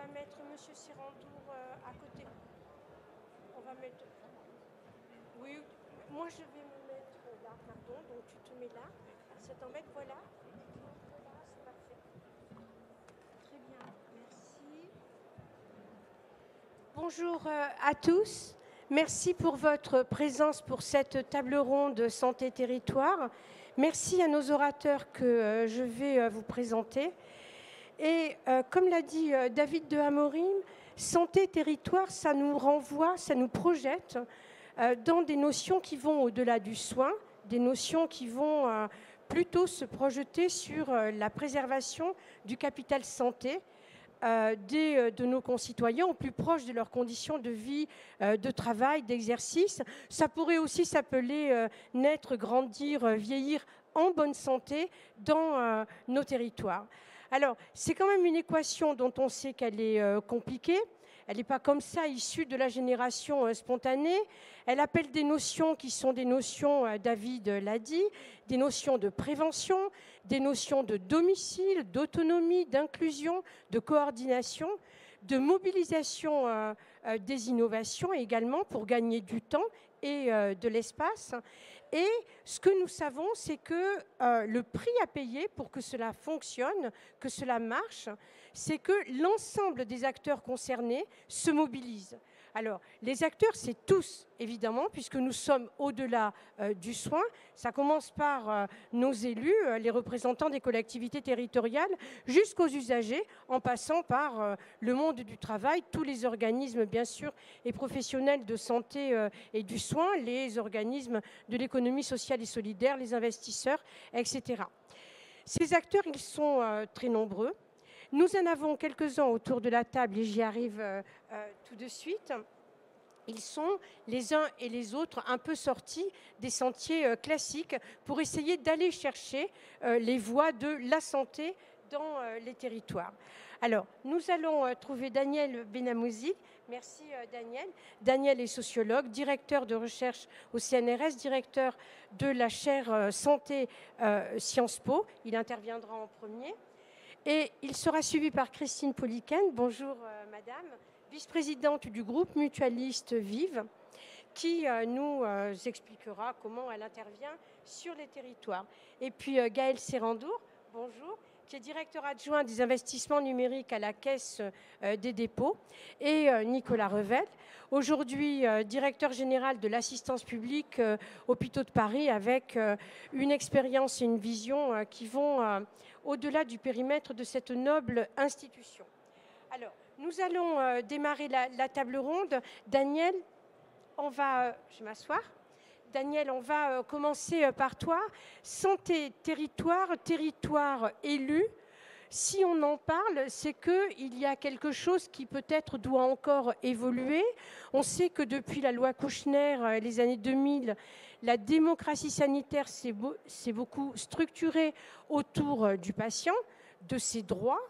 va mettre Monsieur Sirandour à côté. On va mettre... Oui, moi je vais me mettre là, pardon, donc tu te mets là. Ça t'embête, voilà. Voilà, c'est parfait. Très bien, merci. Bonjour à tous. Merci pour votre présence pour cette table ronde Santé Territoire. Merci à nos orateurs que je vais vous présenter. Et comme l'a dit David de Amorim, Santé Territoire, ça nous renvoie, ça nous projette dans des notions qui vont au-delà du soin, des notions qui vont plutôt se projeter sur la préservation du capital santé de nos concitoyens au plus proche de leurs conditions de vie, de travail, d'exercice. Ça pourrait aussi s'appeler naître, grandir, vieillir en bonne santé dans nos territoires. Alors, c'est quand même une équation dont on sait qu'elle est compliquée. Elle n'est pas comme ça issue de la génération spontanée. Elle appelle des notions qui sont des notions, David l'a dit, des notions de prévention, des notions de domicile, d'autonomie, d'inclusion, de coordination, de mobilisation des innovations également pour gagner du temps et de l'espace. Et ce que nous savons, c'est que le prix à payer pour que cela fonctionne, que cela marche, c'est que l'ensemble des acteurs concernés se mobilisent. Alors, les acteurs, c'est tous, évidemment, puisque nous sommes au-delà du soin. Ça commence par nos élus, les représentants des collectivités territoriales, jusqu'aux usagers, en passant par le monde du travail, tous les organismes, bien sûr, et professionnels de santé et du soin, les organismes de l'économie sociale et solidaire, les investisseurs, etc. Ces acteurs, ils sont très nombreux. Nous en avons quelques-uns autour de la table et j'y arrive tout de suite. Ils sont les uns et les autres un peu sortis des sentiers classiques pour essayer d'aller chercher les voies de la santé dans les territoires. Alors, nous allons trouver Daniel Benamouzi. Merci Daniel. Daniel est sociologue, directeur de recherche au CNRS, directeur de la chaire santé Sciences Po. Il interviendra en premier. Et il sera suivi par Christine Poliken. Bonjour madame, vice-présidente du groupe mutualiste Vive, qui nous expliquera comment elle intervient sur les territoires. Et puis Gaël Sérandour, bonjour, qui est directeur adjoint des investissements numériques à la Caisse des dépôts, et Nicolas Revel, aujourd'hui directeur général de l'assistance publique Hôpitaux de Paris, avec une expérience et une vision qui vont au-delà du périmètre de cette noble institution. Alors, nous allons démarrer la table ronde. Daniel, je vais m'asseoir. Daniel, on va commencer par toi. Santé, territoire élu. Si on en parle, c'est qu'il y a quelque chose qui peut-être doit encore évoluer. On sait que depuis la loi Kouchner, les années 2000, la démocratie sanitaire s'est beaucoup structurée autour du patient, de ses droits.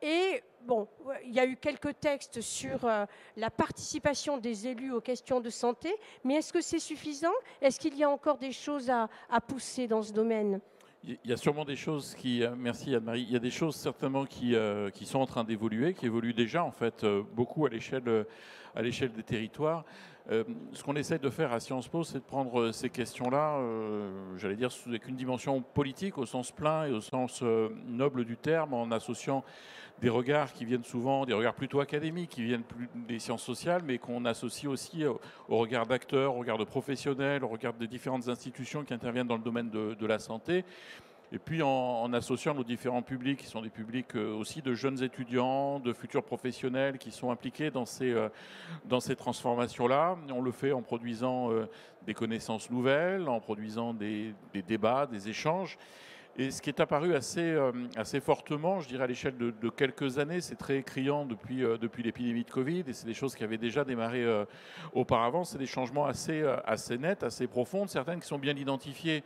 Et bon, il y a eu quelques textes sur la participation des élus aux questions de santé, mais est-ce que c'est suffisant? Est-ce qu'il y a encore des choses à pousser dans ce domaine? Il y a sûrement des choses qui, merci Anne-Marie, il y a des choses certainement qui sont en train d'évoluer, qui évoluent déjà en fait beaucoup à l'échelle des territoires. Ce qu'on essaie de faire à Sciences Po, c'est de prendre ces questions-là, j'allais dire avec une dimension politique au sens plein et au sens noble du terme, en associant des regards qui viennent souvent, des regards plutôt académiques, qui viennent plus des sciences sociales, mais qu'on associe aussi au regard d'acteurs, au regard de professionnels, au regard des différentes institutions qui interviennent dans le domaine de la santé. Et puis en associant nos différents publics, qui sont des publics aussi de jeunes étudiants, de futurs professionnels qui sont impliqués dans ces transformations-là. On le fait en produisant des connaissances nouvelles, en produisant des débats, des échanges. Et ce qui est apparu assez fortement, je dirais à l'échelle de quelques années, c'est très criant depuis l'épidémie de Covid, et c'est des choses qui avaient déjà démarré auparavant. C'est des changements assez nets, assez profonds, certaines qui sont bien identifiées.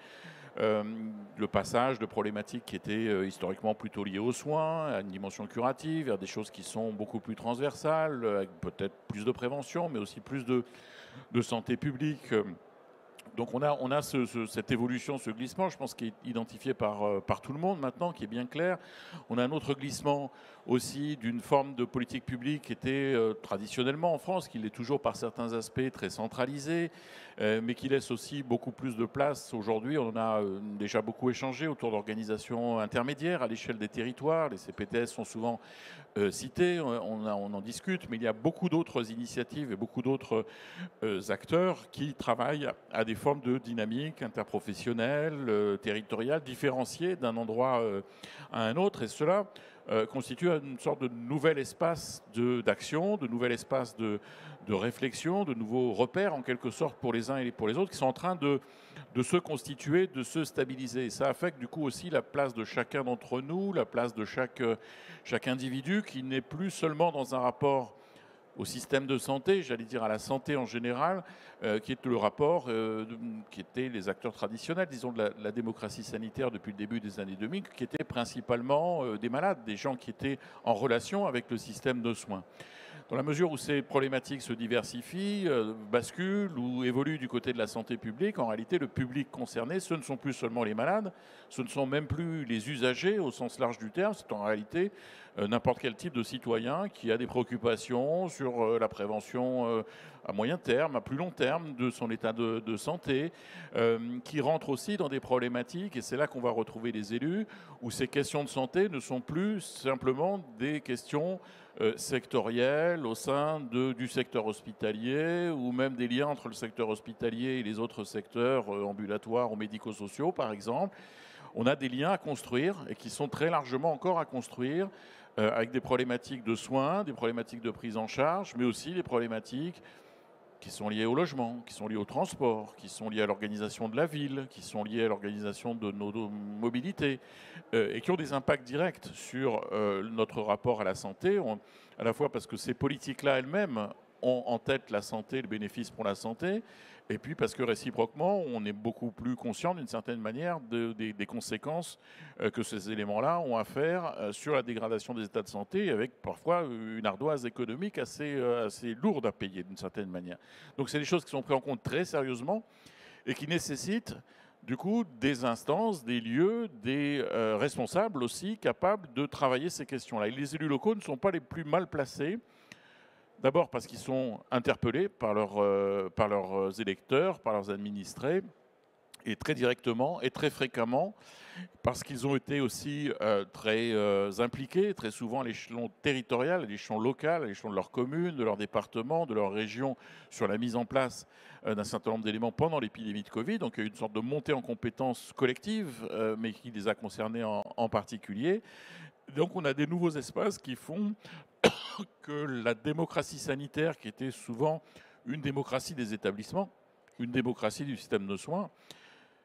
Le passage de problématiques qui étaient historiquement plutôt liées aux soins, à une dimension curative, vers des choses qui sont beaucoup plus transversales, avec peut-être plus de prévention, mais aussi plus de santé publique, Donc on a cette évolution, ce glissement, je pense, qui est identifié par tout le monde maintenant, qui est bien clair. On a un autre glissement aussi d'une forme de politique publique qui était traditionnellement en France, qui l'est toujours par certains aspects très centralisée, mais qui laisse aussi beaucoup plus de place aujourd'hui. On en a déjà beaucoup échangé autour d'organisations intermédiaires à l'échelle des territoires. Les CPTS sont souvent cités, on en discute, mais il y a beaucoup d'autres initiatives et beaucoup d'autres acteurs qui travaillent à des formes de dynamique interprofessionnelle, territoriale, différenciée d'un endroit à un autre. Et cela constitue une sorte de nouvel espace d'action, de nouvel espace de réflexion, de nouveaux repères en quelque sorte pour les uns et pour les autres qui sont en train de se constituer, de se stabiliser. Et ça affecte du coup aussi la place de chacun d'entre nous, la place de chaque individu qui n'est plus seulement dans un rapport au système de santé, j'allais dire à la santé en général, qui est le rapport qui étaient les acteurs traditionnels, disons, de la démocratie sanitaire depuis le début des années 2000, qui étaient principalement des malades, des gens qui étaient en relation avec le système de soins. Dans la mesure où ces problématiques se diversifient, basculent ou évoluent du côté de la santé publique, en réalité, le public concerné, ce ne sont plus seulement les malades, ce ne sont même plus les usagers au sens large du terme, c'est en réalité n'importe quel type de citoyen qui a des préoccupations sur la prévention à moyen terme, à plus long terme de son état de santé, qui rentre aussi dans des problématiques, et c'est là qu'on va retrouver les élus, où ces questions de santé ne sont plus simplement des questions sectorielles au sein du secteur hospitalier ou même des liens entre le secteur hospitalier et les autres secteurs ambulatoires ou médico-sociaux, par exemple. On a des liens à construire et qui sont très largement encore à construire avec des problématiques de soins, des problématiques de prise en charge, mais aussi des problématiques qui sont liées au logement, qui sont liées au transport, qui sont liées à l'organisation de la ville, qui sont liées à l'organisation de nos mobilités et qui ont des impacts directs sur notre rapport à la santé, à la fois parce que ces politiques-là elles-mêmes ont en tête la santé, le bénéfice pour la santé, et puis parce que réciproquement, on est beaucoup plus conscient d'une certaine manière des conséquences que ces éléments-là ont à faire sur la dégradation des états de santé, avec parfois une ardoise économique assez lourde à payer d'une certaine manière. Donc c'est des choses qui sont prises en compte très sérieusement et qui nécessitent du coup des instances, des lieux, des responsables aussi capables de travailler ces questions-là. Et les élus locaux ne sont pas les plus mal placés. D'abord parce qu'ils sont interpellés par leurs électeurs, par leurs administrés, et très directement et très fréquemment, parce qu'ils ont été aussi très impliqués, très souvent à l'échelon territorial, à l'échelon local, à l'échelon de leur commune, de leur département, de leur région, sur la mise en place d'un certain nombre d'éléments pendant l'épidémie de Covid. Donc il y a eu une sorte de montée en compétences collective, mais qui les a concernés en particulier. Donc on a des nouveaux espaces qui font que la démocratie sanitaire, qui était souvent une démocratie des établissements, une démocratie du système de soins,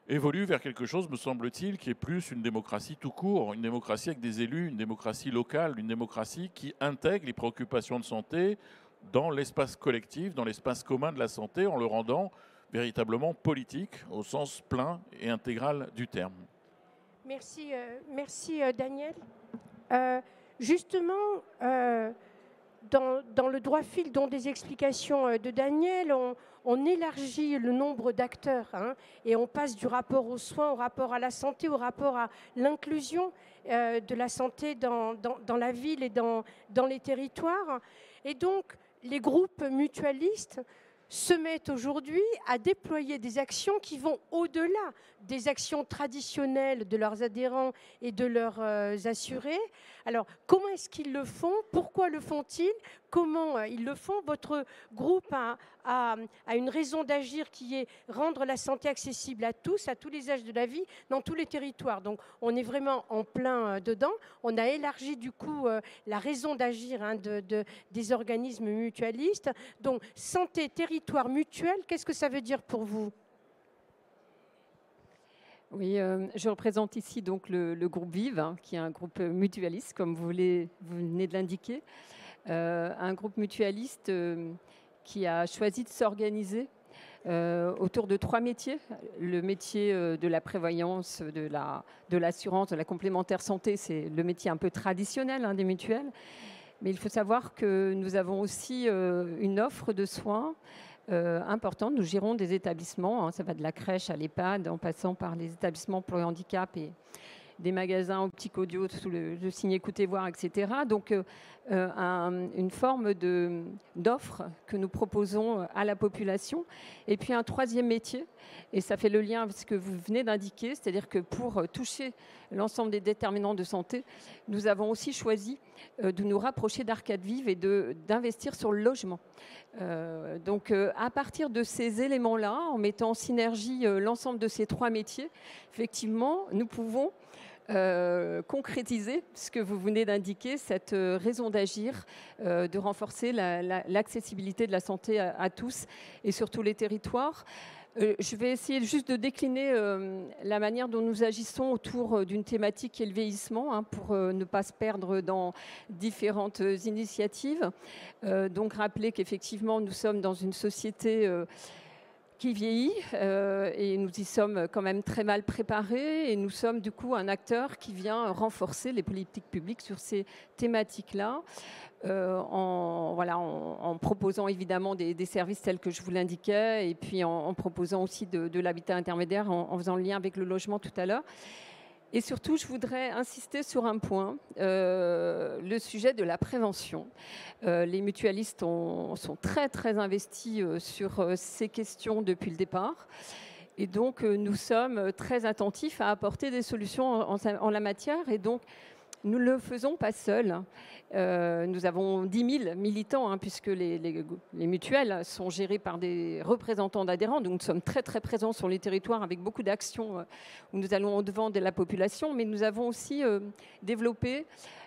évolue vers quelque chose, me semble-t-il, qui est plus une démocratie tout court, une démocratie avec des élus, une démocratie locale, une démocratie qui intègre les préoccupations de santé dans l'espace collectif, dans l'espace commun de la santé, en le rendant véritablement politique au sens plein et intégral du terme. Merci, Daniel. Justement, dans le droit fil des explications de Daniel, on élargit le nombre d'acteurs et on passe du rapport aux soins au rapport à la santé, au rapport à l'inclusion de la santé dans la ville et dans les territoires. Et donc, les groupes mutualistes se mettent aujourd'hui à déployer des actions qui vont au-delà des actions traditionnelles de leurs adhérents et de leurs assurés. Alors, comment est-ce qu'ils le font? Pourquoi le font-ils? Comment ils le font? Votre groupe a une raison d'agir qui est rendre la santé accessible à tous les âges de la vie, dans tous les territoires. Donc, on est vraiment en plein dedans. On a élargi du coup la raison d'agir des organismes mutualistes. Donc, santé, territoire, mutuel, qu'est-ce que ça veut dire pour vous? Oui, je représente ici donc le groupe Vive, qui est un groupe mutualiste, comme vous venez de l'indiquer. Un groupe mutualiste qui a choisi de s'organiser autour de 3 métiers. Le métier de la prévoyance, de l'assurance, de la complémentaire santé, c'est le métier un peu traditionnel des mutuelles. Mais il faut savoir que nous avons aussi une offre de soins importante. Nous gérons des établissements, ça va de la crèche à l'EHPAD, en passant par les établissements pour le handicap et des magasins optiques audio sous le signe écoutez voir, etc. Donc une forme d'offre que nous proposons à la population. Et puis un troisième métier, et ça fait le lien avec ce que vous venez d'indiquer, c'est-à-dire que pour toucher l'ensemble des déterminants de santé, nous avons aussi choisi de nous rapprocher d'Arcade Vive et d'investir sur le logement. Donc à partir de ces éléments-là, en mettant en synergie l'ensemble de ces trois métiers, effectivement, nous pouvons concrétiser ce que vous venez d'indiquer, cette raison d'agir, de renforcer l'accessibilité de la santé à tous et sur tous les territoires. Je vais essayer juste de décliner la manière dont nous agissons autour d'une thématique qui est le vieillissement, pour ne pas se perdre dans différentes initiatives. Donc rappeler qu'effectivement nous sommes dans une société qui vieillit et nous y sommes quand même très mal préparés et nous sommes du coup un acteur qui vient renforcer les politiques publiques sur ces thématiques-là en proposant évidemment des services tels que je vous l'indiquais et puis en proposant aussi de l'habitat intermédiaire en faisant le lien avec le logement tout à l'heure. Et surtout, je voudrais insister sur un point, le sujet de la prévention. Les mutualistes sont très, très investis sur ces questions depuis le départ. Et donc, nous sommes très attentifs à apporter des solutions en la matière. Et donc, nous ne le faisons pas seuls. Nous avons 10 000 militants, puisque les mutuelles sont gérées par des représentants d'adhérents. Donc nous sommes très très présents sur les territoires avec beaucoup d'actions où nous allons au-devant de la population. Mais nous avons aussi développé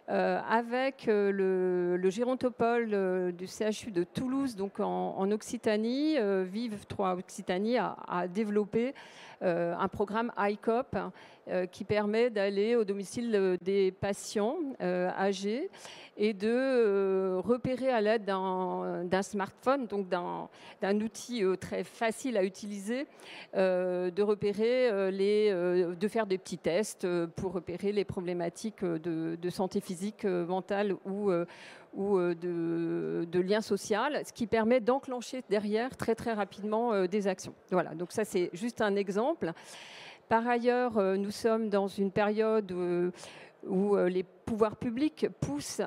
avec le gérontopole du CHU de Toulouse, donc en Occitanie, Vive 3 Occitanie a développé un programme ICOP qui permet d'aller au domicile des patients âgés et de repérer à l'aide d'un smartphone, donc d'un outil très facile à utiliser, de repérer de faire des petits tests pour repérer les problématiques de santé physique, mentale ou de lien social, ce qui permet d'enclencher derrière très très rapidement des actions. Voilà, donc ça c'est juste un exemple. Par ailleurs, nous sommes dans une période où les pouvoirs publics poussent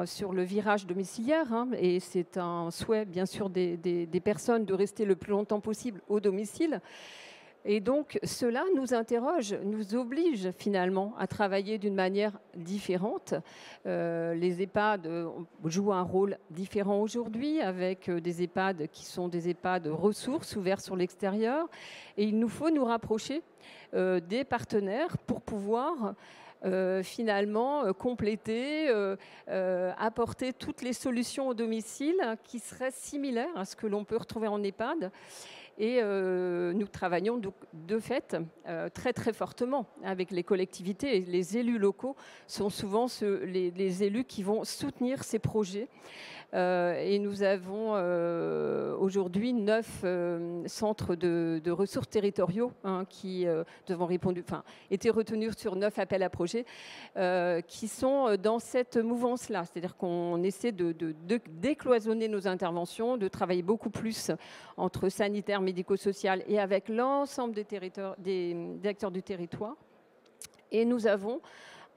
sur le virage domiciliaire, et c'est un souhait bien sûr des personnes de rester le plus longtemps possible au domicile. Et donc cela nous interroge, nous oblige finalement à travailler d'une manière différente. Les EHPAD jouent un rôle différent aujourd'hui avec des EHPAD qui sont des EHPAD ressources ouverts sur l'extérieur. Et il nous faut nous rapprocher des partenaires pour pouvoir finalement compléter, apporter toutes les solutions au domicile qui seraient similaires à ce que l'on peut retrouver en EHPAD. Et nous travaillons donc de fait très très fortement avec les collectivités. Et les élus locaux sont souvent les élus qui vont soutenir ces projets. Et nous avons aujourd'hui 9 centres de ressources territoriaux qui étaient retenus sur 9 appels à projets qui sont dans cette mouvance-là. C'est-à-dire qu'on essaie de décloisonner nos interventions, de travailler beaucoup plus entre sanitaire, médico-social et avec l'ensemble des acteurs du territoire. Et nous avons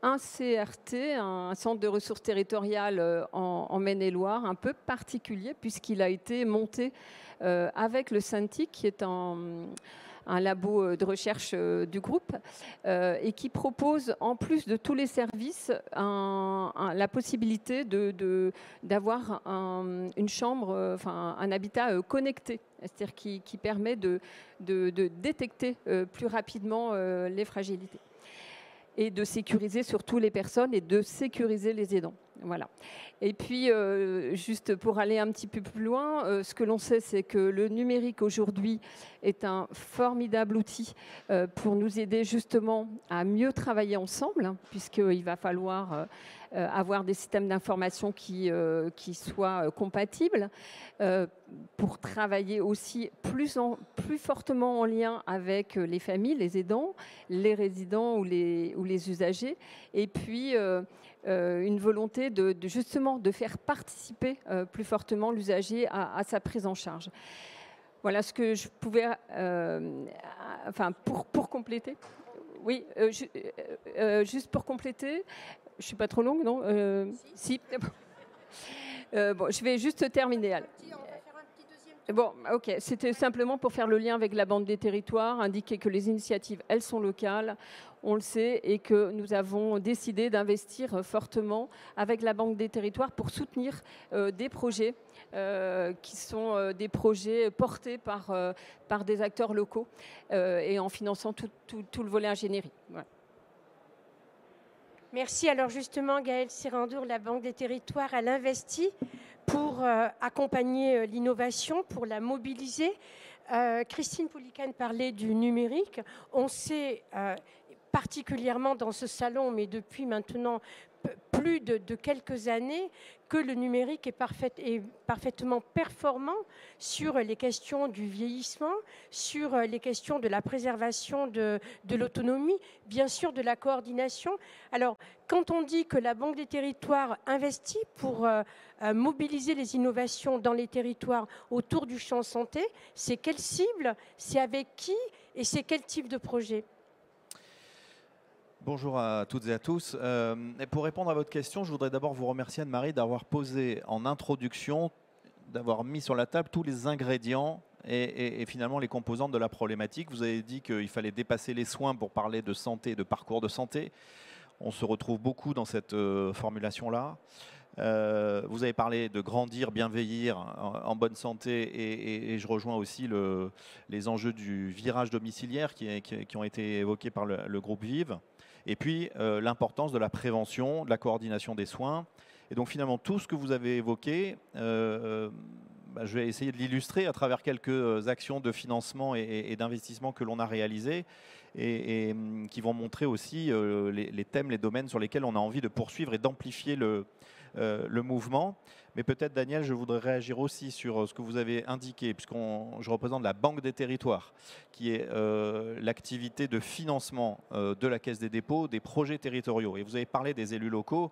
un CRT, un centre de ressources territoriales en Maine-et-Loire, un peu particulier puisqu'il a été monté avec le SANTIC, qui est un labo de recherche du groupe, et qui propose, en plus de tous les services, la possibilité d'avoir une chambre, un habitat connecté, c'est-à-dire qui permet de détecter plus rapidement les fragilités et de sécuriser surtout les personnes et de sécuriser les aidants. Voilà. Et puis, juste pour aller un petit peu plus loin, ce que l'on sait, c'est que le numérique aujourd'hui est un formidable outil pour nous aider justement à mieux travailler ensemble, puisqu'il va falloir avoir des systèmes d'information qui soient compatibles, pour travailler aussi plus fortement en lien avec les familles, les aidants, les résidents ou les usagers, et puis une volonté justement de faire participer plus fortement l'usager à sa prise en charge. Voilà ce que je pouvais, enfin pour compléter. Oui, juste pour compléter, je ne suis pas trop longue, non Si. Bon, je vais juste terminer. Bon, ok. C'était simplement pour faire le lien avec la Banque des territoires, indiquer que les initiatives, elles sont locales, on le sait, et que nous avons décidé d'investir fortement avec la Banque des territoires pour soutenir des projets qui sont des projets portés par des acteurs locaux et en finançant tout le volet ingénierie. Voilà. Merci. Alors justement, Gaëlle Sirandour, la Banque des territoires, elle investit pour accompagner l'innovation, pour la mobiliser. Christine Pouliken parlait du numérique. On sait particulièrement dans ce salon, mais depuis maintenant plus de quelques années, que le numérique est parfaitement performant sur les questions du vieillissement, sur les questions de la préservation de l'autonomie, bien sûr de la coordination. Alors, quand on dit que la Banque des territoires investit pour mobiliser les innovations dans les territoires autour du champ santé, c'est quelle cible, c'est avec qui et c'est quel type de projet ? Bonjour à toutes et à tous. Et pour répondre à votre question, je voudrais d'abord vous remercier, Anne-Marie, d'avoir posé en introduction, d'avoir mis sur la table tous les ingrédients et finalement les composantes de la problématique. Vous avez dit qu'il fallait dépasser les soins pour parler de santé, de parcours de santé. On se retrouve beaucoup dans cette formulation-là. Vous avez parlé de grandir, bien vieillir en bonne santé et je rejoins aussi les enjeux du virage domiciliaire qui ont été évoqués par le groupe Vive. Et puis l'importance de la prévention, de la coordination des soins. Et donc finalement tout ce que vous avez évoqué, je vais essayer de l'illustrer à travers quelques actions de financement et d'investissement que l'on a réalisées et qui vont montrer aussi les thèmes, les domaines sur lesquels on a envie de poursuivre et d'amplifier le mouvement. Mais peut-être, Daniel, je voudrais réagir aussi sur ce que vous avez indiqué, puisque je représente la Banque des territoires, qui est l'activité de financement de la Caisse des dépôts, des projets territoriaux. Et vous avez parlé des élus locaux,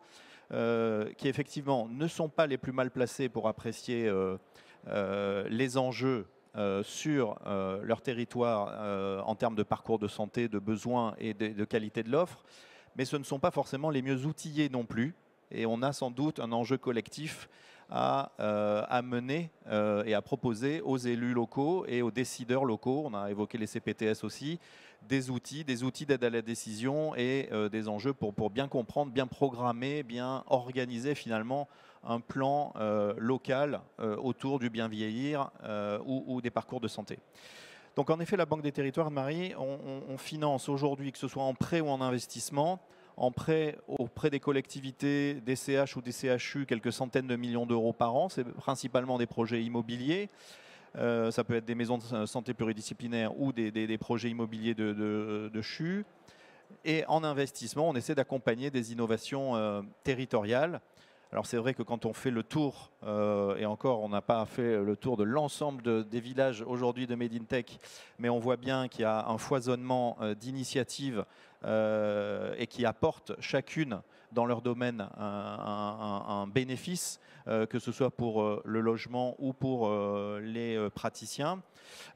qui effectivement ne sont pas les plus mal placés pour apprécier les enjeux sur leur territoire en termes de parcours de santé, de besoins et de qualité de l'offre. Mais ce ne sont pas forcément les mieux outillés non plus. Et on a sans doute un enjeu collectif à mener et à proposer aux élus locaux et aux décideurs locaux. On a évoqué les CPTS aussi, des outils d'aide à la décision et des enjeux pour bien comprendre, bien programmer, bien organiser finalement un plan local autour du bien vieillir ou des parcours de santé. Donc en effet, la Banque des territoires, Marie, on finance aujourd'hui, que ce soit en prêt ou en investissement, en prêt auprès des collectivités, des CH ou des CHU, quelques centaines de millions d'euros par an. C'est principalement des projets immobiliers. Ça peut être des maisons de santé pluridisciplinaires ou des projets immobiliers de CHU. Et en investissement, on essaie d'accompagner des innovations territoriales. Alors c'est vrai que quand on fait le tour, et encore on n'a pas fait le tour de l'ensemble des villages aujourd'hui de Made in Tech, mais on voit bien qu'il y a un foisonnement d'initiatives et qui apportent chacune dans leur domaine un bénéfice, que ce soit pour le logement ou pour les praticiens.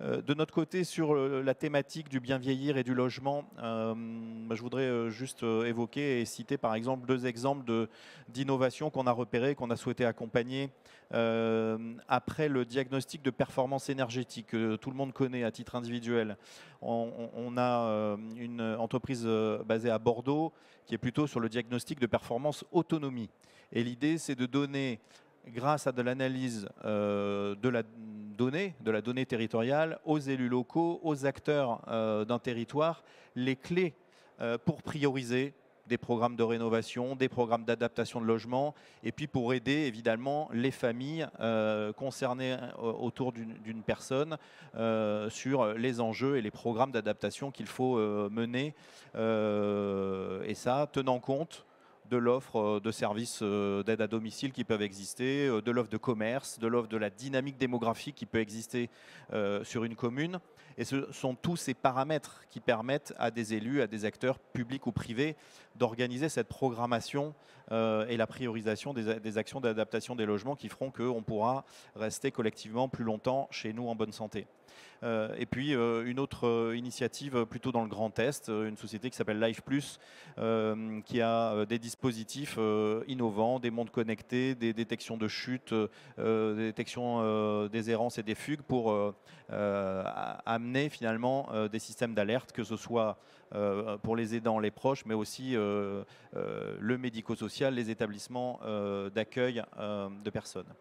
De notre côté, sur la thématique du bien vieillir et du logement, je voudrais juste évoquer et citer par exemple 2 exemples d'innovations qu'on a repérées, qu'on a souhaité accompagner après le diagnostic de performance énergétique que tout le monde connaît à titre individuel. On a une entreprise basée à Bordeaux qui est plutôt sur le diagnostic de performance autonomie. Et l'idée, c'est de donner, grâce à de l'analyse de la donnée territoriale, aux élus locaux, aux acteurs d'un territoire, les clés pour prioriser des programmes de rénovation, des programmes d'adaptation de logement, et puis pour aider évidemment les familles concernées autour d'une personne sur les enjeux et les programmes d'adaptation qu'il faut mener, et ça tenant compte de l'offre de services d'aide à domicile qui peuvent exister, de l'offre de commerce, de l'offre de la dynamique démographique qui peut exister sur une commune. Et ce sont tous ces paramètres qui permettent à des élus, à des acteurs publics ou privés d'organiser cette programmation et la priorisation des actions d'adaptation des logements qui feront qu'on pourra rester collectivement plus longtemps chez nous en bonne santé. Et puis une autre initiative plutôt dans le Grand Est, une société qui s'appelle Life Plus, qui a des dispositifs innovants, des montres connectées, des détections de chute, des détections des errances et des fugues pour amener finalement des systèmes d'alerte, que ce soit pour les aidants, les proches, mais aussi le médico-social, les établissements d'accueil de personnes.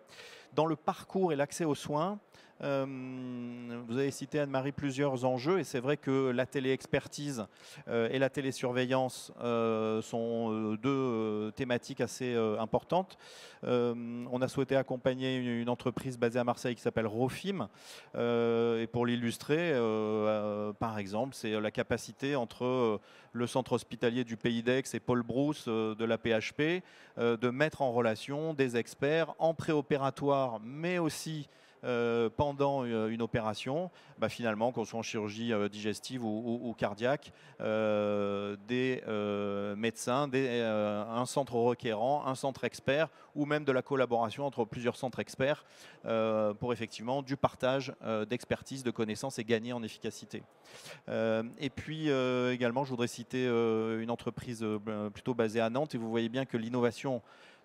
Dans le parcours et l'accès aux soins, vous avez cité, Anne-Marie, plusieurs enjeux, et c'est vrai que la téléexpertise et la télésurveillance sont deux thématiques assez importantes. On a souhaité accompagner une entreprise basée à Marseille qui s'appelle Rofim, et pour l'illustrer, par exemple, c'est la capacité entre le centre hospitalier du Pays d'Aix et Paul Brousse de la PHP de mettre en relation des experts en préopératoire, mais aussi pendant une opération, finalement, qu'on soit en chirurgie digestive ou cardiaque, des médecins, un centre requérant, un centre expert, ou même de la collaboration entre plusieurs centres experts pour effectivement du partage d'expertise, de connaissances et gagner en efficacité. Et puis également, je voudrais citer une entreprise plutôt basée à Nantes, et vous voyez bien que l'innovation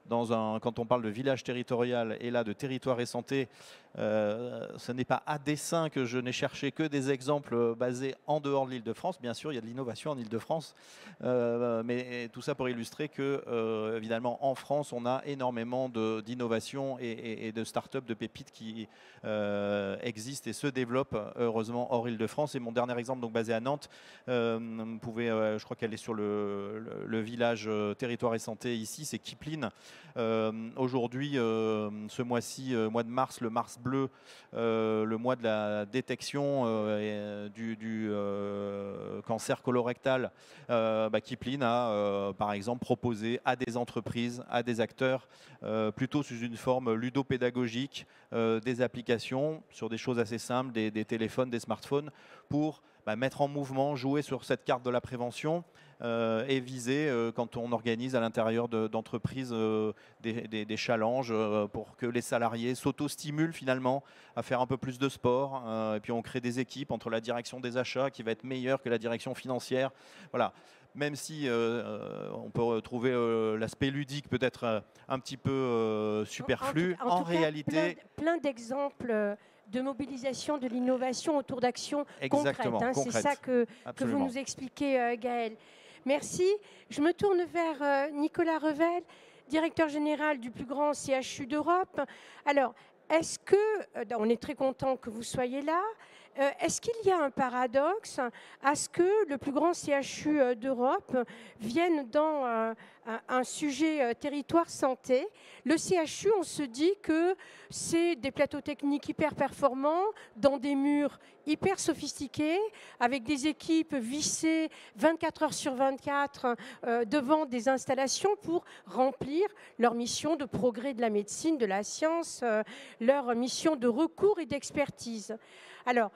quand on parle de village territorial et là de territoire et santé, ce n'est pas à dessein que je n'ai cherché que des exemples basés en dehors de l'Île-de-France. Bien sûr, il y a de l'innovation en Île-de-France, mais tout ça pour illustrer que, évidemment, en France, on a énormément d'innovation et de start-up, de pépites qui existent et se développent, heureusement, hors Île-de-France. Et mon dernier exemple, donc basé à Nantes, vous pouvez, je crois qu'elle est sur le village territoire et santé ici, c'est Kipling. Aujourd'hui, ce mois-ci, mois de mars, le mars bleu, le mois de la détection du cancer colorectal, Kipling a par exemple proposé à des entreprises, à des acteurs, plutôt sous une forme ludopédagogique, des applications sur des choses assez simples, des téléphones, des smartphones, pour mettre en mouvement, jouer sur cette carte de la prévention et viser, quand on organise à l'intérieur d'entreprises des challenges pour que les salariés s'auto-stimulent finalement à faire un peu plus de sport. Et puis on crée des équipes entre la direction des achats qui va être meilleure que la direction financière. Voilà. Même si on peut trouver l'aspect ludique peut-être un petit peu superflu, en réalité... Plein d'exemples de mobilisation de l'innovation autour d'actions concrètes. C'est ça que vous nous expliquez, Gaël. Merci. Je me tourne vers Nicolas Revel, directeur général du plus grand CHU d'Europe. Alors, est-ce que, on est très content que vous soyez là, est-ce qu'il y a un paradoxe à ce que le plus grand CHU d'Europe vienne dans un sujet territoire santé? Le CHU, on se dit que c'est des plateaux techniques hyper performants, dans des murs hyper sophistiqués, avec des équipes vissées 24 heures sur 24 devant des installations pour remplir leur mission de progrès de la médecine, de la science, leur mission de recours et d'expertise. Alors,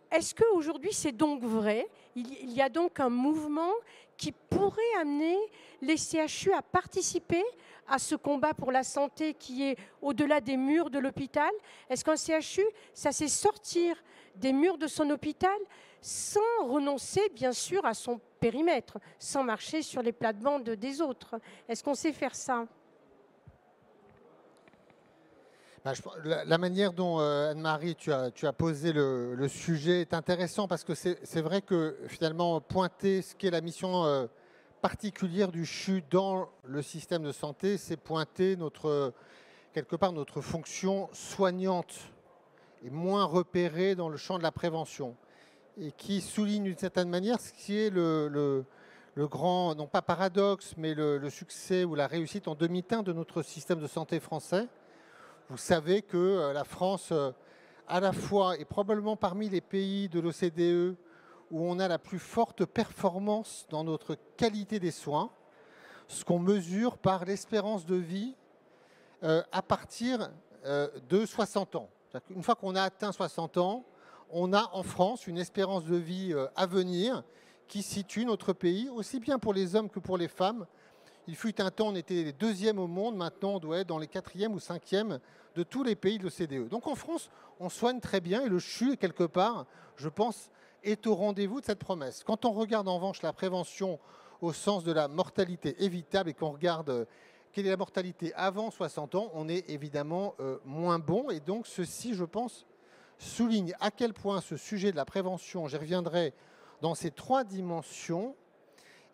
est-ce qu'aujourd'hui c'est donc vrai? Il y a donc un mouvement qui pourrait amener les CHU à participer à ce combat pour la santé qui est au-delà des murs de l'hôpital? Est-ce qu'un CHU, ça c'est sortir des murs de son hôpital sans renoncer bien sûr à son périmètre, sans marcher sur les plates-bandes des autres? Est-ce qu'on sait faire ça? La manière dont, Anne-Marie, tu as posé le sujet est intéressant parce que c'est vrai que finalement pointer ce qu'est la mission particulière du CHU dans le système de santé, c'est pointer quelque part notre fonction soignante et moins repérée dans le champ de la prévention et qui souligne d'une certaine manière ce qui est le grand, non pas paradoxe, mais le succès ou la réussite en demi-teinte de notre système de santé français. Vous savez que la France, à la fois, est probablement parmi les pays de l'OCDE où on a la plus forte performance dans notre qualité des soins, ce qu'on mesure par l'espérance de vie à partir de 60 ans. Une fois qu'on a atteint 60 ans, on a en France une espérance de vie à venir qui situe notre pays, aussi bien pour les hommes que pour les femmes, Il fut un temps, on était les deuxièmes au monde, maintenant on doit être dans les quatrièmes ou cinquièmes de tous les pays de l'OCDE. Donc en France, on soigne très bien et le CHU, quelque part, je pense, est au rendez-vous de cette promesse. Quand on regarde en revanche la prévention au sens de la mortalité évitable et qu'on regarde quelle est la mortalité avant 60 ans, on est évidemment moins bon. Et donc ceci, je pense, souligne à quel point ce sujet de la prévention, j'y reviendrai, dans ces 3 dimensions,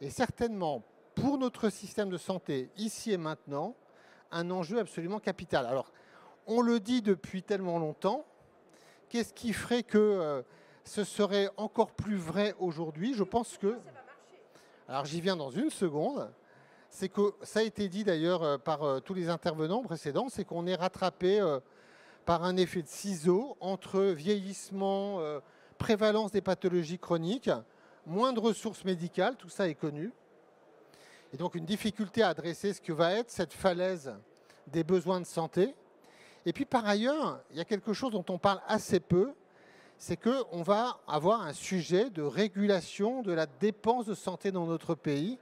est certainement pour notre système de santé, ici et maintenant, un enjeu absolument capital. Alors, on le dit depuis tellement longtemps, qu'est-ce qui ferait que ce serait encore plus vrai aujourd'hui? Je pense que... Alors, j'y viens dans une seconde. C'est que, ça a été dit d'ailleurs par tous les intervenants précédents, c'est qu'on est rattrapé par un effet de ciseau entre vieillissement, prévalence des pathologies chroniques, moins de ressources médicales, tout ça est connu. Et donc une difficulté à adresser ce que va être cette falaise des besoins de santé. Et puis par ailleurs, il y a quelque chose dont on parle assez peu, c'est qu'on va avoir un sujet de régulation de la dépense de santé dans notre pays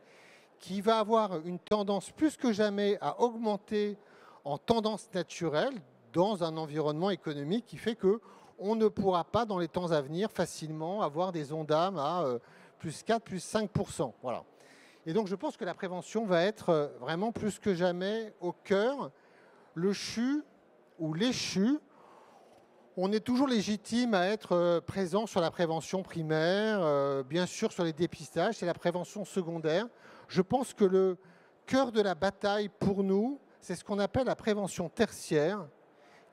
qui va avoir une tendance plus que jamais à augmenter en tendance naturelle dans un environnement économique qui fait qu'on ne pourra pas dans les temps à venir facilement avoir des ONDAM à plus 4, plus 5%. Voilà. Et donc je pense que la prévention va être vraiment plus que jamais au cœur. Le CHU ou les CHU, on est toujours légitime à être présent sur la prévention primaire, bien sûr sur les dépistages, c'est la prévention secondaire. Je pense que le cœur de la bataille pour nous, c'est ce qu'on appelle la prévention tertiaire,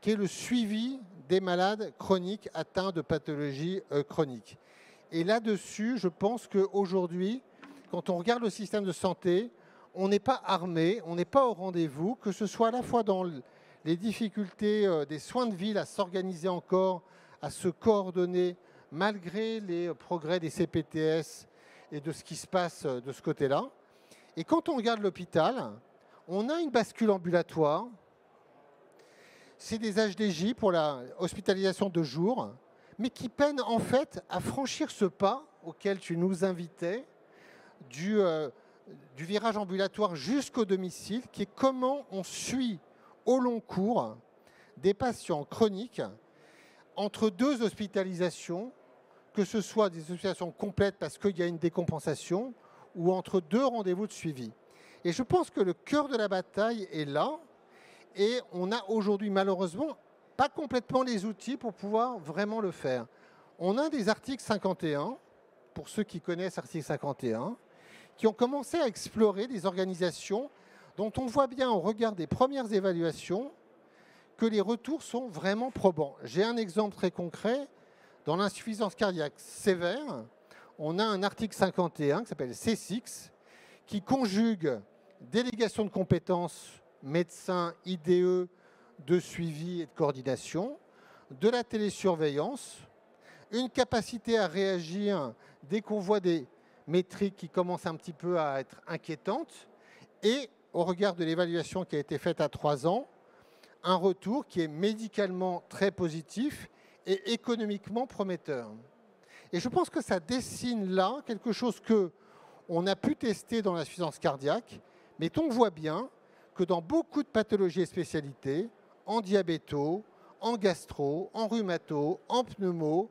qui est le suivi des malades chroniques atteints de pathologies chroniques. Et là-dessus, je pense qu'aujourd'hui, quand on regarde le système de santé, on n'est pas armé, on n'est pas au rendez-vous, que ce soit à la fois dans les difficultés des soins de ville à s'organiser encore, à se coordonner, malgré les progrès des CPTS et de ce qui se passe de ce côté-là. Et quand on regarde l'hôpital, on a une bascule ambulatoire. C'est des HDJ pour la hospitalisation de jour, mais qui peinent en fait à franchir ce pas auquel tu nous invitais, du virage ambulatoire jusqu'au domicile, qui est comment on suit au long cours des patients chroniques entre 2 hospitalisations, que ce soit des hospitalisations complètes parce qu'il y a une décompensation, ou entre 2 rendez-vous de suivi. Et je pense que le cœur de la bataille est là, et on a aujourd'hui malheureusement pas complètement les outils pour pouvoir vraiment le faire. On a des articles 51, pour ceux qui connaissent article 51, qui ont commencé à explorer des organisations dont on voit bien au regard des premières évaluations que les retours sont vraiment probants. J'ai un exemple très concret. Dans l'insuffisance cardiaque sévère, on a un article 51 qui s'appelle C6 qui conjugue délégation de compétences, médecins, IDE, de suivi et de coordination, de la télésurveillance, une capacité à réagir dès qu'on voit des métriques qui commencent un petit peu à être inquiétantes, et au regard de l'évaluation qui a été faite à 3 ans, un retour qui est médicalement très positif et économiquement prometteur. Et je pense que ça dessine là quelque chose qu'on a pu tester dans l'insuffisance cardiaque, mais on voit bien que dans beaucoup de pathologies et spécialités, en diabéto, en gastro, en rhumato, en pneumo,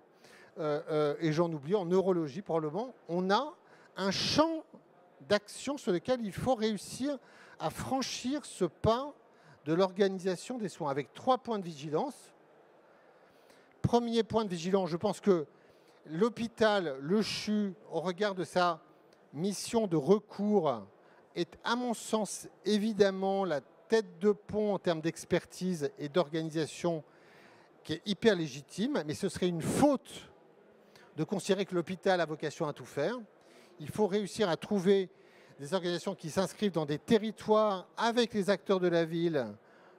et j'en oublie, en neurologie probablement, on a un champ d'action sur lequel il faut réussir à franchir ce pas de l'organisation des soins, avec 3 points de vigilance. Premier point de vigilance, je pense que l'hôpital, le CHU, au regard de sa mission de recours, est à mon sens évidemment la tête de pont en termes d'expertise et d'organisation qui est hyper légitime, mais ce serait une faute de considérer que l'hôpital a vocation à tout faire. Il faut réussir à trouver des organisations qui s'inscrivent dans des territoires avec les acteurs de la ville,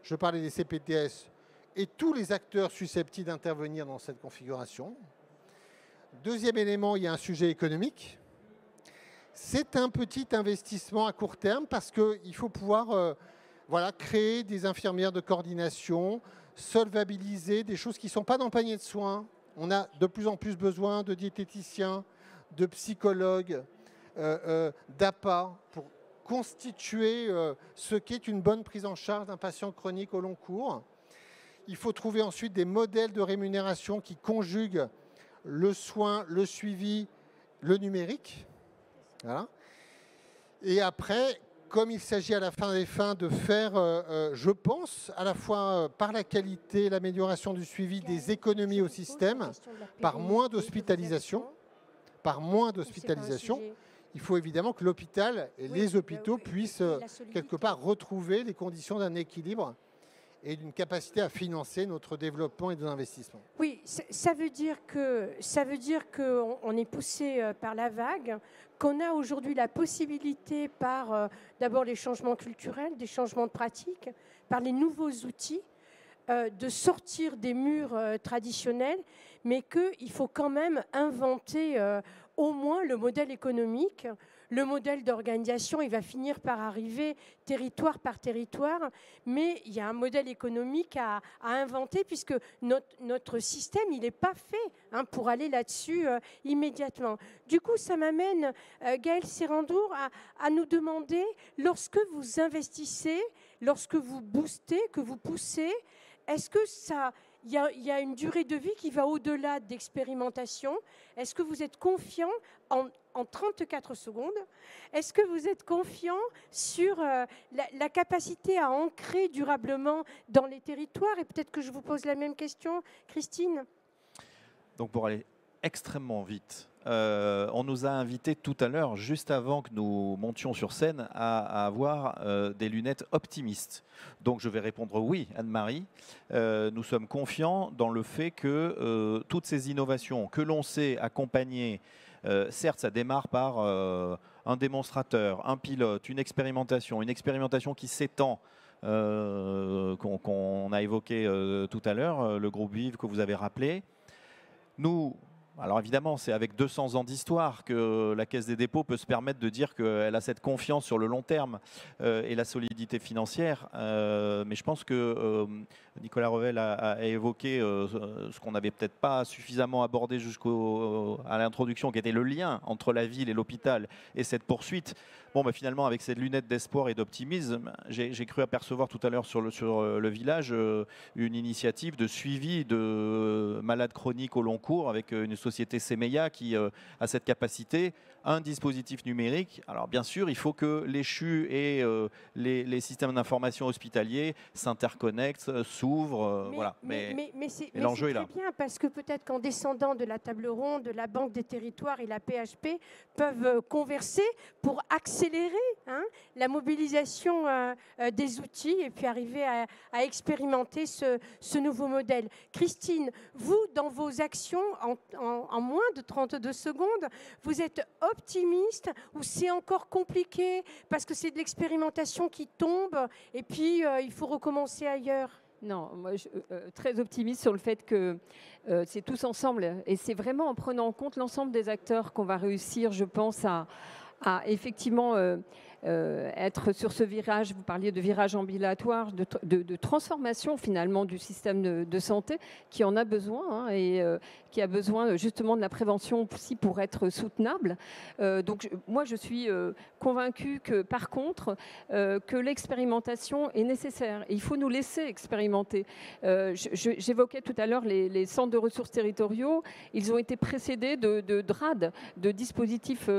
je parlais des CPTS, et tous les acteurs susceptibles d'intervenir dans cette configuration. Deuxième élément, il y a un sujet économique. C'est un petit investissement à court terme parce qu'il faut pouvoir créer des infirmières de coordination, solvabiliser des choses qui ne sont pas dans le panier de soins. On a de plus en plus besoin de diététiciens, de psychologues, d'APA pour constituer ce qu'est une bonne prise en charge d'un patient chronique au long cours. Il faut trouver ensuite des modèles de rémunération qui conjuguent le soin, le suivi, le numérique. Voilà. Et après, comme il s'agit à la fin des fins de faire, je pense, à la fois par la qualité, l'amélioration du suivi, des économies au système, par moins d'hospitalisation, il faut évidemment que l'hôpital et les hôpitaux puissent quelque part retrouver les conditions d'un équilibre et d'une capacité à financer notre développement et nos investissements. Oui, ça veut dire qu'on est poussé par la vague, qu'on a aujourd'hui la possibilité par d'abord les changements culturels, des changements de pratiques, par les nouveaux outils, de sortir des murs traditionnels, mais qu'il faut quand même inventer au moins le modèle économique, le modèle d'organisation. Il va finir par arriver territoire par territoire, mais il y a un modèle économique à inventer, puisque notre système, il n'est pas fait pour aller là-dessus immédiatement. Du coup, ça m'amène, Gaël Sérandour, à nous demander, lorsque vous investissez, lorsque vous boostez, que vous poussez, est-ce que il y a une durée de vie qui va au-delà d'expérimentation? Est-ce que vous êtes confiant en 34 secondes? Est-ce que vous êtes confiant sur la capacité à ancrer durablement dans les territoires? Et peut-être que je vous pose la même question, Christine. Donc pour aller extrêmement vite, on nous a invités tout à l'heure, juste avant que nous montions sur scène, à avoir des lunettes optimistes. Donc je vais répondre oui, Anne-Marie. Nous sommes confiants dans le fait que toutes ces innovations que l'on sait accompagner, certes ça démarre par un démonstrateur, un pilote, une expérimentation qui s'étend, qu'on a évoqué tout à l'heure, le groupe Vive que vous avez rappelé. Nous, alors évidemment, c'est avec 200 ans d'histoire que la Caisse des dépôts peut se permettre de dire qu'elle a cette confiance sur le long terme et la solidité financière. Mais je pense que Nicolas Revel a évoqué ce qu'on n'avait peut-être pas suffisamment abordé jusqu'à l'introduction, qui était le lien entre la ville et l'hôpital et cette poursuite. Bon, bah, finalement, avec cette lunette d'espoir et d'optimisme, j'ai cru apercevoir tout à l'heure sur le village une initiative de suivi de malades chroniques au long cours avec une société Semeya qui a cette capacité, un dispositif numérique. Alors bien sûr, il faut que les CHU et les systèmes d'information hospitaliers s'interconnectent, s'ouvrent. Voilà. Mais l'enjeu est là. C'est bien, parce que peut-être qu'en descendant de la table ronde, la Banque des territoires et la PHP peuvent converser pour accélérer la mobilisation des outils et puis arriver à expérimenter ce nouveau modèle. Christine, vous, dans vos actions, en moins de 32 secondes, vous êtes optimiste ou c'est encore compliqué parce que c'est de l'expérimentation qui tombe et puis il faut recommencer ailleurs? Non, moi, très optimiste sur le fait que c'est tous ensemble et c'est vraiment en prenant en compte l'ensemble des acteurs qu'on va réussir, je pense, à effectivement être sur ce virage. Vous parliez de virage ambulatoire, de transformation finalement du système de santé qui en a besoin et qui a besoin justement de la prévention aussi pour être soutenable. Donc moi je suis convaincue que par contre que l'expérimentation est nécessaire et il faut nous laisser expérimenter. J'évoquais tout à l'heure les centres de ressources territoriaux. Ils ont été précédés de DRAD, de dispositifs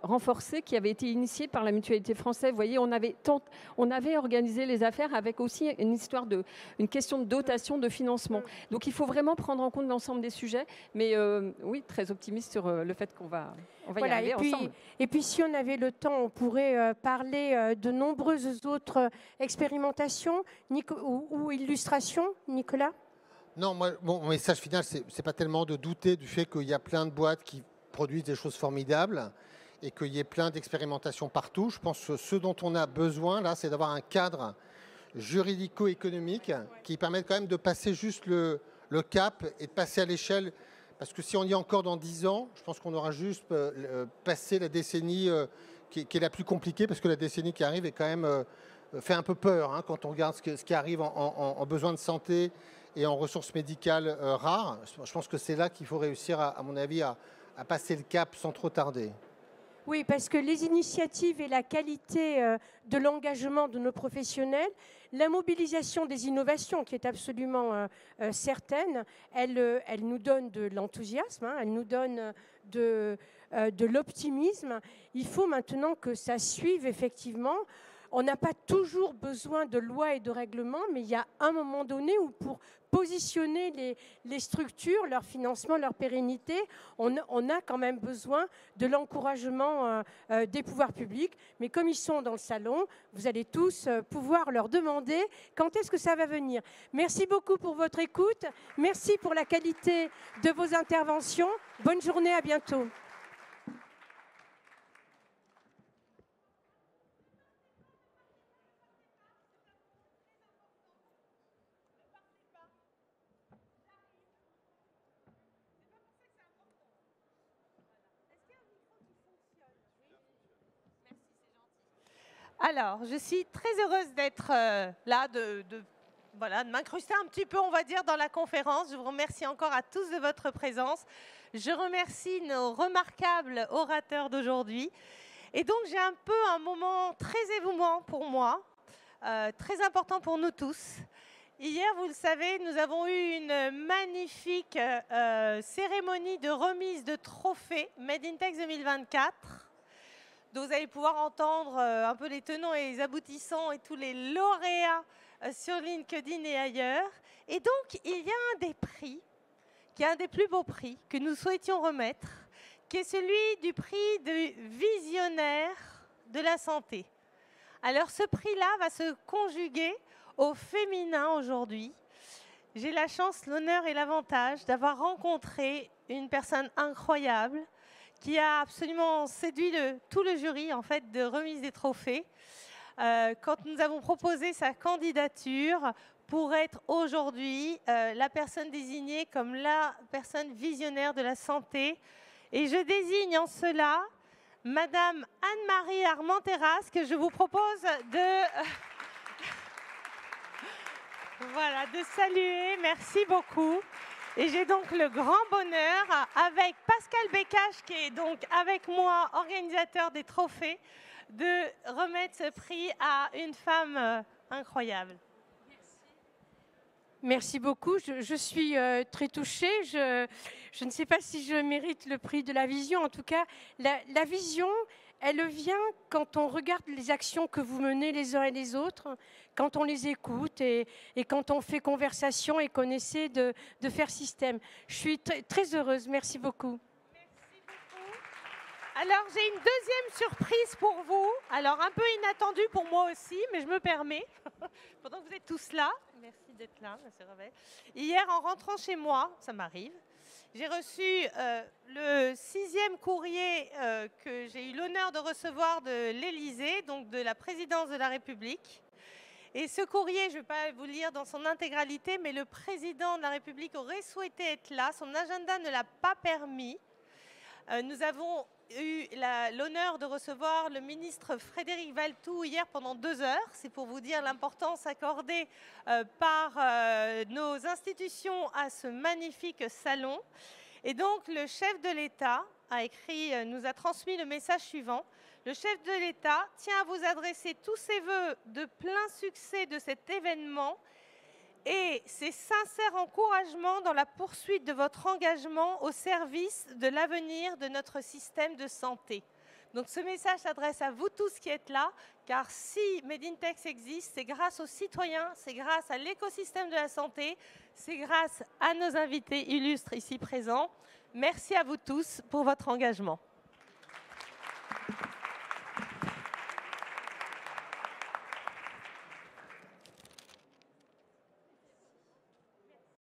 renforcés qui avaient été initiés par la mutualité française. Vous voyez, on avait organisé les affaires avec aussi une question de dotation, de financement. Donc il faut vraiment prendre en compte l'ensemble des sujets. Mais oui, très optimiste sur le fait qu'on va y arriver ensemble. Et puis si on avait le temps, on pourrait parler de nombreuses autres expérimentations ou illustrations, Nicolas? Non, moi, mon message final, c'est pas tellement de douter du fait qu'il y a plein de boîtes qui produisent des choses formidables et qu'il y ait plein d'expérimentations partout. Je pense que ce dont on a besoin, là, c'est d'avoir un cadre juridico-économique qui permette quand même de passer juste le cap et de passer à l'échelle. Parce que si on y est encore dans 10 ans, je pense qu'on aura juste passé la décennie qui est la plus compliquée, parce que la décennie qui arrive est quand même fait un peu peur quand on regarde ce qui arrive en besoin de santé et en ressources médicales rares. Je pense que c'est là qu'il faut réussir, à mon avis, à passer le cap sans trop tarder. Oui, parce que les initiatives et la qualité de l'engagement de nos professionnels, la mobilisation des innovations qui est absolument certaine, elle nous donne de l'enthousiasme, hein, elle nous donne de l'optimisme. Il faut maintenant que ça suive effectivement. On n'a pas toujours besoin de lois et de règlements, mais il y a un moment donné où pour positionner les structures, leur financement, leur pérennité, on a quand même besoin de l'encouragement des pouvoirs publics. Mais comme ils sont dans le salon, vous allez tous pouvoir leur demander quand est-ce que ça va venir. Merci beaucoup pour votre écoute. Merci pour la qualité de vos interventions. Bonne journée, à bientôt. Alors, je suis très heureuse d'être là, de m'incruster un petit peu, on va dire, dans la conférence. Je vous remercie encore à tous de votre présence. Je remercie nos remarquables orateurs d'aujourd'hui. Et donc, j'ai un peu un moment très émouvant pour moi, très important pour nous tous. Hier, vous le savez, nous avons eu une magnifique cérémonie de remise de trophées Made in Tex 2024. Donc vous allez pouvoir entendre un peu les tenants et les aboutissants et tous les lauréats sur LinkedIn et ailleurs. Et donc, il y a un des prix, qui est un des plus beaux prix que nous souhaitions remettre, qui est celui du prix de visionnaire de la santé. Alors, ce prix-là va se conjuguer au féminin aujourd'hui. J'ai la chance, l'honneur et l'avantage d'avoir rencontré une personne incroyable, qui a absolument séduit tout le jury en fait, de remise des trophées. Quand nous avons proposé sa candidature pour être aujourd'hui la personne désignée comme la personne visionnaire de la santé. Et je désigne en cela Madame Anne-Marie Armenteras, que je vous propose de saluer. Merci beaucoup. Et j'ai donc le grand bonheur, avec Pascal Bécache, qui est donc avec moi, organisateur des trophées, de remettre ce prix à une femme incroyable. Merci beaucoup. Je suis très touchée. Je ne sais pas si je mérite le prix de la vision. En tout cas, la vision, elle vient quand on regarde les actions que vous menez les uns et les autres, quand on les écoute et quand on fait conversation et qu'on essaie de faire système. Je suis très heureuse. Merci beaucoup. Merci beaucoup. Alors, j'ai une deuxième surprise pour vous. Alors, un peu inattendue pour moi aussi, mais je me permets. Pendant que vous êtes tous là. Merci d'être là, M. Revel. Hier, en rentrant chez moi, ça m'arrive, j'ai reçu le 6e courrier que j'ai eu l'honneur de recevoir de l'Élysée, donc de la présidence de la République. Et ce courrier, je ne vais pas vous le lire dans son intégralité, mais le président de la République aurait souhaité être là. Son agenda ne l'a pas permis. Nous avons eu l'honneur de recevoir le ministre Frédéric Valletoux hier pendant 2 heures. C'est pour vous dire l'importance accordée par nos institutions à ce magnifique salon. Et donc, le chef de l'État nous a transmis le message suivant. Le chef de l'État tient à vous adresser tous ses vœux de plein succès de cet événement et ses sincères encouragements dans la poursuite de votre engagement au service de l'avenir de notre système de santé. Donc ce message s'adresse à vous tous qui êtes là, car si Made in Tex existe, c'est grâce aux citoyens, c'est grâce à l'écosystème de la santé, c'est grâce à nos invités illustres ici présents. Merci à vous tous pour votre engagement.